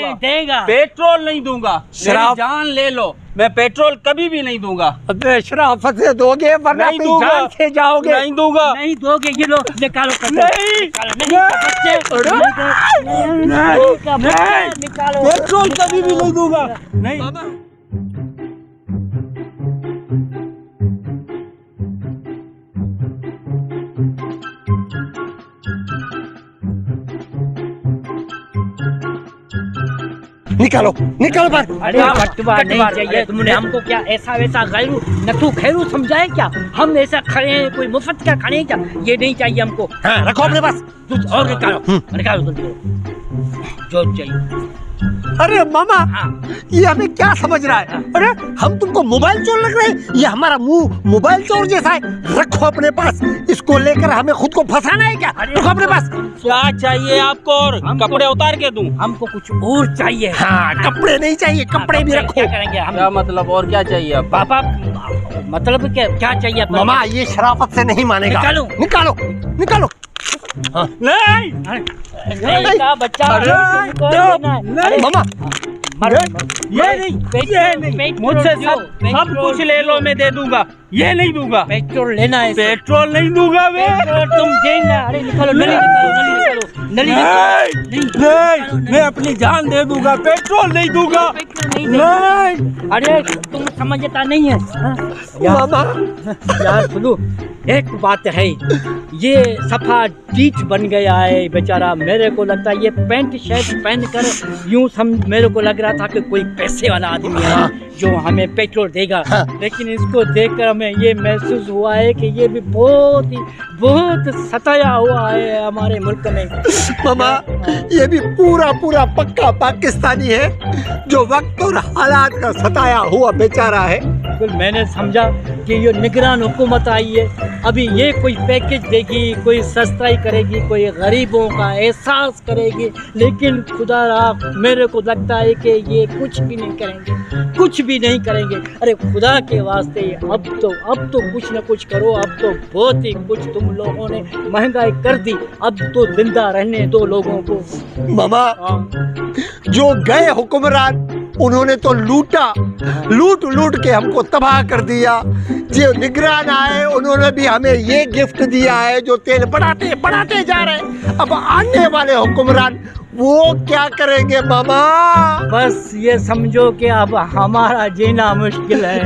दूंगा। देगा। पेट्रोल नहीं दूंगा। शराब जान ले लो, मैं पेट्रोल कभी भी नहीं दूंगा। अबे शराफत से दोगे वरना नहीं अपनी दूंगा। जान से जाओगे। नहीं दूंगा। नहीं दोगे, ये लो निकालो पेट्रोल। नहीं। निकालो, नहीं तो बच्चे, नहीं का बच्चा, निकालो पेट्रोल कभी भी नहीं दूंगा। नहीं निकालो निकालो बाहर। अरे कटवा नहीं चाहिए तुमने हमको, क्या ऐसा वैसा गैरू नथु खैरू समझाए क्या? हम ऐसा खड़े हैं, कोई मुफ्त का खड़े हैं क्या? ये नहीं चाहिए हमको। हाँ, रखो अपने पास। कुछ और निकालो, निकालो तुम जो चाहिए। अरे मामा, हाँ। ये हमें क्या समझ रहा है? अरे हम तुमको मोबाइल चोर लग रहे हैं? ये हमारा मुंह मोबाइल चोर जैसा है। रखो अपने पास। इसको लेकर हमें खुद को फंसाना है क्या? रखो अपने पास। क्या चाहिए आपको? और कपड़े उतार के दूं? हमको कुछ और चाहिए। हाँ, कपड़े नहीं चाहिए, कपड़े भी रखो। क्या करेंगे हम? क्या मतलब और क्या चाहिए आपको? पापा मतलब क्या चाहिए आपको? मामा, ये शराफत से नहीं मानेगा। निकालो। निकालो निकालो। नहीं नहीं का बच्चा। अरे, तुमको देना है। अरे, मामा, ये नहीं मुझसे सब कुछ ले लो, मैं दे दूंगा। ये नहीं दूंगा। पेट्रोल लेना है। पेट्रोल नहीं दूंगा मैं। पेट्रोल तुम देना। अरे निकालो, नली निकालो, नली निकालो। नहीं, मैं अपनी जान दे दूंगा, पेट्रोल नहीं दूंगा। नहीं। अरे तुम समझता नहीं है। हाँ? मामा, यार सुनो, एक बात है, ये सफा डीठ बन गया है बेचारा। मेरे को लगता है ये पैंट शर्ट पहन कर यूं मेरे को लग रहा था कि कोई पैसे वाला आदमी है जो हमें पेट्रोल देगा। लेकिन इसको देखकर हमें ये महसूस हुआ है कि ये भी बहुत सताया हुआ है हमारे मुल्क में। मामा, ये भी पूरा पक्का पाकिस्तानी है जो वक्त और हालात का सताया हुआ बेचारा है। बिल्कुल, मैंने समझा कि ये निगरान हुकूमत आई है, अभी ये कोई पैकेज देगी, कोई सस्ताई करेगी, कोई गरीबों का एहसास करेगी। लेकिन खुदा रहा, मेरे को लगता है कि ये कुछ भी नहीं करेंगे, कुछ भी नहीं करेंगे। अरे खुदा के वास्ते अब तो कुछ न कुछ करो। अब तो बहुत ही कुछ तुम लोगों ने महंगाई कर दी। अब तो जिंदा रहने दो लोगों को। मामा, जो गए हुक्मरान उन्होंने तो लूट के हमको तबाह कर दिया। जो निगरान आए उन्होंने भी हमें ये गिफ्ट दिया है जो तेल बढ़ाते जा रहे हैं। अब आने वाले हुक्मरान वो क्या करेंगे मामा? बस ये समझो कि अब हमारा जीना मुश्किल है।